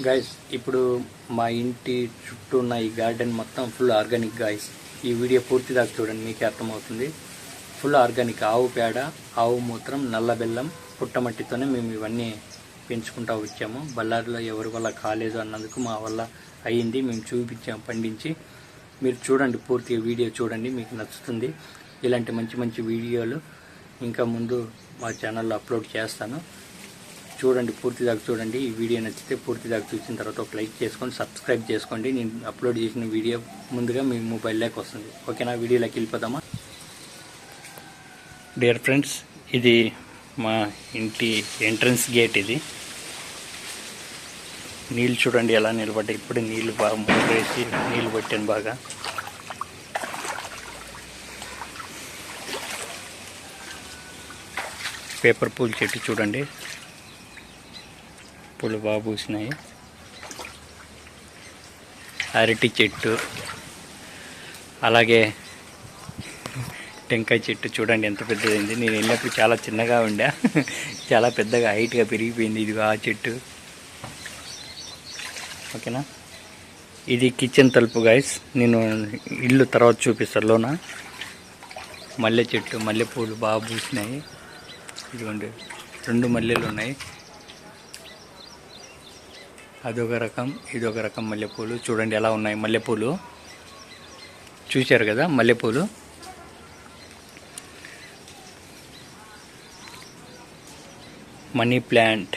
Guys ఇప్పుడు మా ఇంటి చుట్టూ ఉన్న ఈ గార్డెన్ మొత్తం ఫుల్ ఆర్గానిక్ గాయస్. ఈ వీడియో పూర్తి దాకా చూడండి, మీకే అర్థమవుతుంది. ఫుల్ ఆర్గానిక్ ఆవు పేడ, ఆవు మూత్రం, నల్ల బెల్లం, పుట్టమట్టితోనే మేము ఇవన్నీ పెంచుకుంటూ వచ్చాము. బళ్ళారిలో ఎవరి వల్ల కాలేదు అన్నందుకు మా వల్ల అయ్యింది, మేము చూపించాము పండించి. మీరు చూడండి, పూర్తిగా వీడియో చూడండి, మీకు నచ్చుతుంది. ఇలాంటి మంచి మంచి వీడియోలు ఇంకా ముందు మా ఛానల్లో అప్లోడ్ చేస్తాను. చూడండి, పూర్తి దాకా చూడండి. ఈ వీడియో నచ్చితే పూర్తి దాకా చూసిన తర్వాత ఒక లైక్ చేసుకొని సబ్స్క్రైబ్ చేసుకోండి. నేను అప్లోడ్ చేసిన వీడియో ముందుగా మీ మొబైల్లోకి వస్తుంది. ఓకేనా, వీడియోలోకి వెళ్ళిపోదామా? డియర్ ఫ్రెండ్స్, ఇది మా ఇంటి ఎంట్రన్స్ గేట్. ఇది నీళ్ళు చూడండి ఎలా నిలబడ్డాయి. ఇప్పుడు నీళ్ళు బాగా మూడేసి నీళ్ళు పట్టాను బాగా. పేపర్ పూల చెట్టు చూడండి, పూలు బాగా పూసినాయి. అరటి చెట్టు, అలాగే టెంకాయ చెట్టు చూడండి ఎంత పెద్దదైంది. నేను వెళ్ళినప్పుడు చాలా చిన్నగా ఉండే, చాలా పెద్దగా హైట్గా పెరిగిపోయింది. ఇది ఆ చెట్టు. ఓకేనా, ఇది కిచెన్ తలుపు గాయస్. నేను ఇల్లు తర్వాత చూపిస్తాను లోన. మల్లె చెట్టు, మల్లెపూలు బాగా పూసినాయి. ఇదిగోండి, 2 మల్లెలు ఉన్నాయి. అదొక రకం, ఇదొక రకం మల్లెపూలు. చూడండి ఎలా ఉన్నాయి మల్లెపూలు. చూశారు కదా మల్లెపూలు. Money plant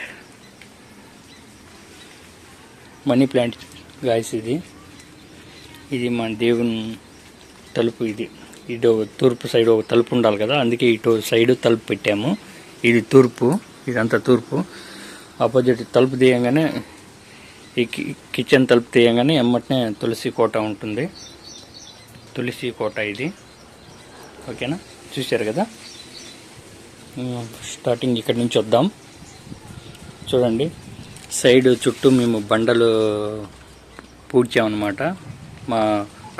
guys. ఇది మన దేవుని తలుపు. ఇది తూర్పు సైడ్ ఒక తలుపు ఉండాలి కదా, అందుకే ఇటు సైడ్ తలుపు పెట్టాము. ఇది తూర్పు, ఇదంతా తూర్పు. ఆపోజిట్ తలుపు తీయంగానే, ఈ కిచెన్ తలుపు తీయంగానే ఎమ్మటనే తులసి కోట ఉంటుంది. తులసి కోట ఇది. ఓకేనా, చూశారు కదా. స్టార్టింగ్ ఇక్కడి నుంచి వద్దాం. చూడండి, సైడ్ చుట్టూ మేము బండలు పూడ్చామన్నమాట. మా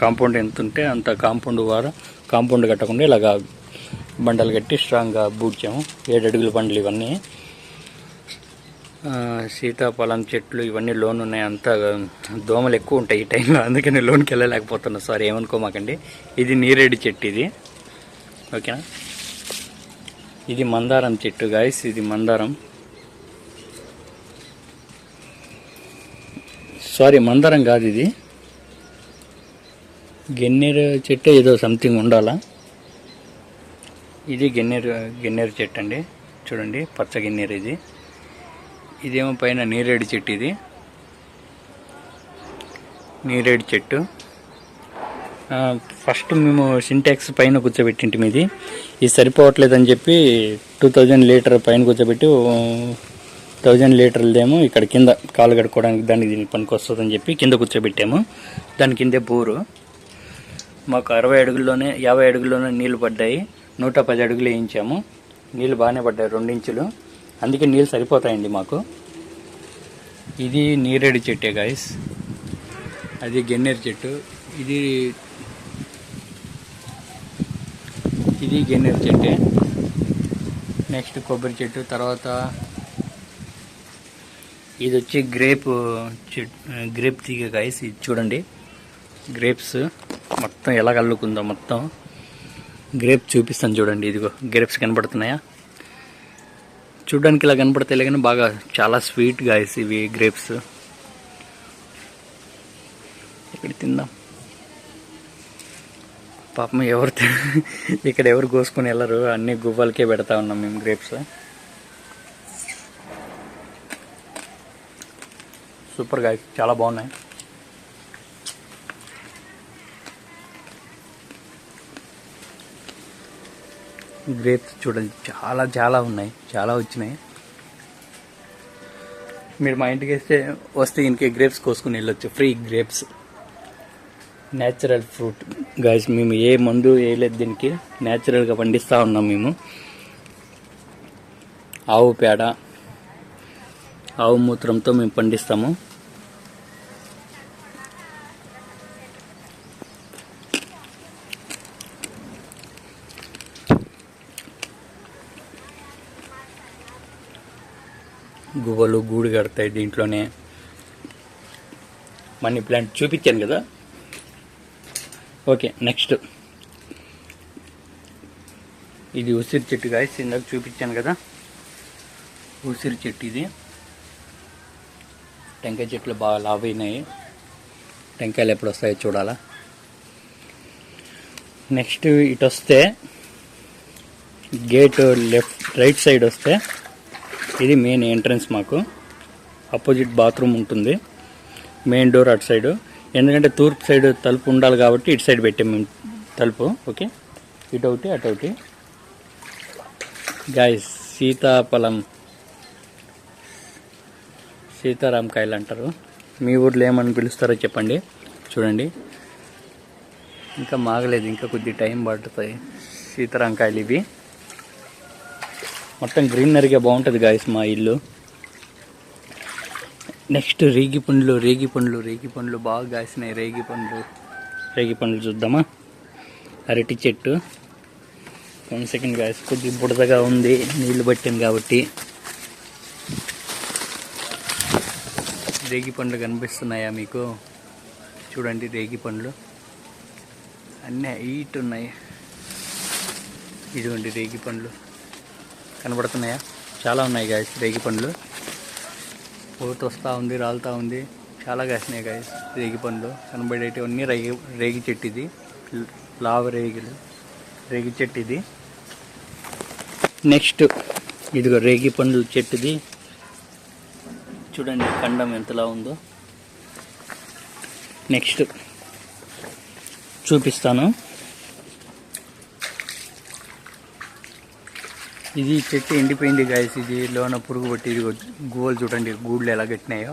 కాంపౌండ్ ఎంత ఉంటే అంత కాంపౌండ్ కట్టకుండా ఇలాగా బండలు కట్టి స్ట్రాంగ్గా పూడ్చాము. 7 అడుగుల బండలు ఇవన్నీ. సీతాఫలం చెట్లు ఇవన్నీ లోన్ ఉన్నాయి. అంతా దోమలు ఎక్కువ ఉంటాయి ఈ టైంలో, అందుకని లోన్కి వెళ్ళలేకపోతున్నా. సారీ, ఏమనుకోమాకండి. ఇది నీరేడు చెట్టు ఇది. ఓకేనా, ఇది మందారం చెట్టు గాయస్. ఇది మందారం, సారీ మందారం కాదు, ఇది గన్నేరు చెట్టు ఏదో సంథింగ్ ఉండాలా. ఇది గన్నేరు చెట్టు అండి. చూడండి, పచ్చ గన్నేరు ఇది. ఇదేమో పైన నీరేడు చెట్టు. ఇది నీరేడు చెట్టు. ఫస్ట్ మేము సింటాక్స్ పైన కూర్చోబెట్టింటి మీది. ఇది సరిపోవట్లేదని చెప్పి 2000 లీటర్ పైన కూర్చోబెట్టి 1000 లీటర్లదేమో ఇక్కడ కింద కాలు కడుక్కోవడానికి దానికి దీనికి పనికి వస్తుందని చెప్పి కింద కూర్చోబెట్టాము. దాని కిందే బోరు. మాకు 50 అడుగుల్లోనే నీళ్లు పడ్డాయి. 110 అడుగులు వేయించాము. నీళ్ళు బాగానే పడ్డాయి, 2 ఇంచులు. అందుకే నీళ్ళు సరిపోతాయండి మాకు. ఇది నీరేడు చెట్టే గాయస్. అది గన్నేరు చెట్టు. ఇది గన్నేరు చెట్టే. నెక్స్ట్ కొబ్బరి చెట్టు. తర్వాత ఇది వచ్చి గ్రేప్ తీగ గాయస్. ఇది చూడండి, గ్రేప్స్ మొత్తం ఎలా కలుకుందో. మొత్తం గ్రేప్ చూపిస్తాను చూడండి. ఇదిగో గ్రేప్స్ కనపడుతున్నాయా? చూడడానికి ఇలా కనపడతాయి కానీ బాగా చాలా స్వీట్ గాయస్ ఇవి గ్రేప్స్. ఇక్కడ తిందాం. పాపం ఇక్కడ ఎవరు కోసుకొని వెళ్ళరు, అన్ని గువ్వలకే పెడతా ఉన్నాం మేము గ్రేప్స్. సూపర్ గాయస్, చాలా బాగున్నాయి. గ్రేప్స్ చూడండి, చాలా ఉన్నాయి, చాలా వచ్చినాయి. మీరు మా ఇంటికి వస్తే ఇంకే గ్రేప్స్ కోసుకుని వెళ్ళొచ్చు. Free grapes, natural fruit guys. మేము ఏ మందు వేయలేదు దీనికి, న్యాచురల్గా పండిస్తూ ఉన్నాం మేము. ఆవు పేడ, ఆవు మూత్రంతో మేము పండిస్తాము. గువ్వలు గూడు కడతాయి దీంట్లోనే. మనీ ప్లాంట్ చూపించాను కదా. ఓకే, నెక్స్ట్ ఇది ఉసిరి చెట్టు గాయస్, ఇందాక చూపించాను కదా ఉసిరి చెట్టు. ఇది టెంకాయ చెట్లు బాగా లావ్ అయినాయి, టెంకాయలు ఎప్పుడు వస్తాయో చూడాలా. నెక్స్ట్ ఇటు వస్తే గేట్ రైట్ సైడ్ వస్తే ఇది మెయిన్ ఎంట్రన్స్. మాకు అపోజిట్ బాత్రూమ్ ఉంటుంది, మెయిన్ డోర్ అటు సైడు. ఎందుకంటే తూర్పు సైడ్ తలుపు ఉండాలి కాబట్టి ఇటు సైడ్ పెట్టాము మేము తలుపు. ఓకే, ఇటు ఒకటి అటు ఒకటి. గాయస్ సీతారామకాయలు అంటారు, మీ ఊర్లో ఏమని పిలుస్తారో చెప్పండి. చూడండి ఇంకా మాగలేదు, ఇంకా కొద్ది టైం పడుతుంది. సీతారామకాయలు ఇవి మొత్తం గ్రీనరీగా బాగుంటుంది గాయస్ మా ఇల్లు. నెక్స్ట్ రేగి పండ్లు బాగా కాసినాయి. రేగి పండ్లు చూద్దామా. అరటి చెట్టు 1 సెకండ్ గాయస్, కొద్ది బుడదగా ఉంది నీళ్లు పట్టాను కాబట్టి. రేగి పండ్లు కనిపిస్తున్నాయా మీకు? చూడండి రేగి పండ్లు అన్నీ హీట్ ఉన్నాయి. ఇదిగోండి రేగి పండ్లు కనబడుతున్నాయా? చాలా ఉన్నాయి గాయస్ రేగి పండ్లు. పూత వస్తూ ఉంది, రాలుతూ ఉంది. చాలా కాసినాయి గాయస్ రేగి పండ్లు. కనబడేటివన్నీ రేగి చెట్టు. ఇది లావు రేగి చెట్టు ఇది. నెక్స్ట్ ఇదిగో రేగి పండ్ల చెట్టుది. చూడండి కండం ఎంతలా ఉందో. నెక్స్ట్ చూపిస్తాను. ఇది చెట్టు ఎండిపోయింది గాయస్. ఇది లోన పురుగు పట్టి ఇది గువ్వలు చూడండి గూళ్ళు ఎలా కట్టినాయో.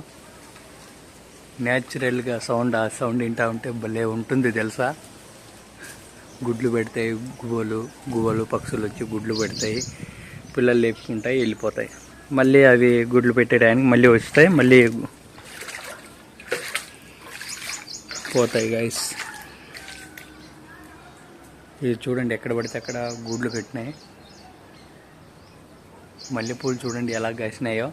న్యాచురల్గా ఆ సౌండ్ వింటా ఉంటే భలే ఉంటుంది తెలుసా. గుడ్లు పెడతాయి గువ్వలు పక్షులు వచ్చి గుడ్లు పెడతాయి, పిల్లలు లేపుకుంటాయి, వెళ్ళిపోతాయి. మళ్ళీ అవి గుడ్లు పెట్టేయడానికి మళ్ళీ వస్తాయి, మళ్ళీ పోతాయి గాయస్. ఇది చూడండి ఎక్కడ పడితే అక్కడ గుడ్లు పెట్టినాయి. మల్లెపూలు చూడండి ఎలా కాసినాయో.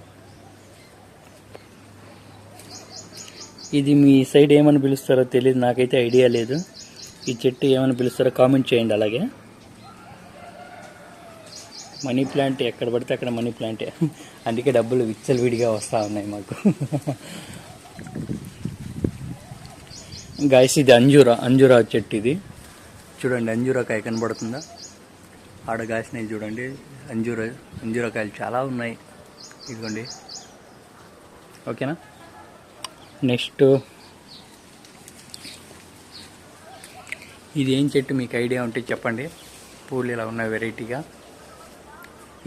ఇది మీ సైడ్ ఏమని పిలుస్తారో తెలియదు, నాకైతే ఐడియా లేదు. ఈ చెట్టు ఏమని పిలుస్తారో కామెంట్ చేయండి. అలాగే మనీ ప్లాంట్ ఎక్కడ పడితే అక్కడ మనీ ప్లాంటే, అందుకే డబ్బులు విచ్చలవిడిగా వస్తూ ఉన్నాయి మాకు. గాయస్ ఇది అంజూరా చెట్టు. ఇది చూడండి అంజూరాకాయ కనబడుతుందా? ఆడ కాసినాయి చూడండి అంజూరకాయలు చాలా ఉన్నాయి. ఇదిగోండి ఓకేనా. నెక్స్ట్ ఇది ఏం చెట్టు మీకు ఐడియా ఉంటే చెప్పండి. పూలు ఇలా ఉన్నాయి వెరైటీగా.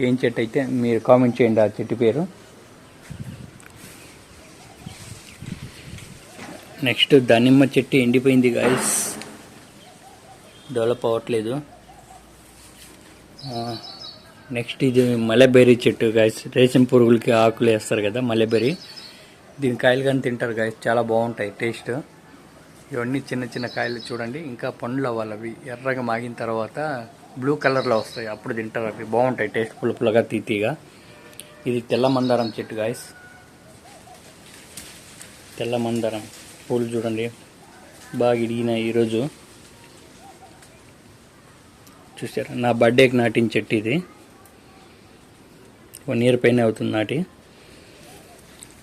ఏం చెట్టు అయితే మీరు కామెంట్ చేయండి ఆ చెట్టు పేరు. నెక్స్ట్ దానిమ్మ చెట్టు ఎండిపోయింది గాయస్, డెవలప్ అవ్వట్లేదు. నెక్స్ట్ ఇది మల్లెబెర్రీ చెట్టు గాయస్. రేసం పురుగులకి ఆకులు వేస్తారు కదా మల్లెబెర్రీ, దీని కాయలు కానీ తింటారు గాయస్, చాలా బాగుంటాయి టేస్ట్. ఇవన్నీ చిన్న చిన్న కాయలు చూడండి. ఇంకా పండ్లు అవ్వాలి, అవి ఎర్రగా మాగిన తర్వాత బ్లూ కలర్లో వస్తాయి, అప్పుడు తింటారు. అవి బాగుంటాయి టేస్ట్, పులుపులుగా తీతీగా. ఇది తెల్ల మందారం చెట్టు గాయస్. తెల్ల మందారం పూలు చూడండి బాగా ఇడిగినాయి ఈరోజు. చూసారా, నా బర్త్డేకి నాటిన చెట్టు ఇది. 1 ఇయర్ పైన అవుతుంది నాటి.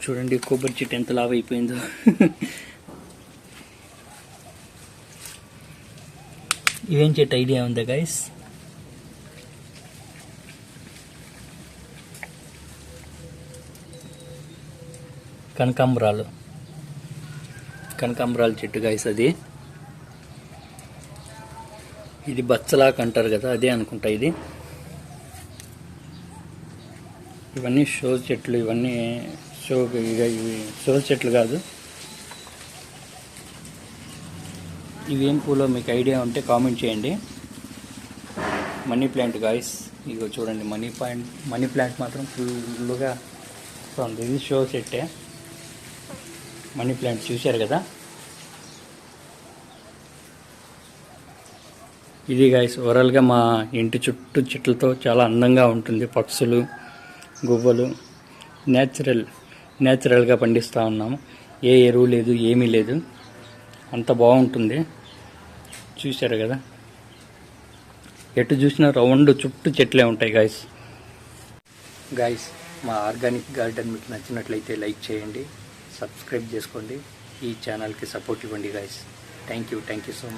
చూడండి కొబ్బరి చెట్టు ఎంత లావు అయిపోయిందో. ఇవేం చెట్టు ఐడియా ఉందా గైస్? కనకాంబరాలు చెట్టు గైస్. అది ఇది బచ్చలాకు అంటారు కదా, అదే అనుకుంటా ఇది. ఇవన్నీ షో చెట్లు, ఇవన్నీ ఇవి షో చెట్లు కాదు. ఇవేం పూలో మీకు ఐడియా ఉంటే కామెంట్ చేయండి. మనీ ప్లాంట్ గాయస్, ఇగో చూడండి మనీ ప్లాంట్ మాత్రం ఫుల్గా వస్తుంది. ఇది షో చెట్టే, మనీ ప్లాంట్ చూశారు కదా. ఇది గాయస్ ఓవరాల్గా మా ఇంటి చుట్టూ చెట్లతో చాలా అందంగా ఉంటుంది. పక్షులు, గువ్వలు న్యాచురల్గా పండిస్తూ ఉన్నాము. ఏ ఎరువు లేదు, ఏమీ లేదు. అంత బాగుంటుంది. చూశారు కదా, ఎటు చూసినా రౌండ్ చుట్టూ చెట్లే ఉంటాయి గాయస్. మా ఆర్గానిక్ గార్డెన్ మీకు నచ్చినట్లయితే లైక్ చేయండి, సబ్స్క్రైబ్ చేసుకోండి, ఈ ఛానల్కి సపోర్ట్ ఇవ్వండి guys. Thank you so much.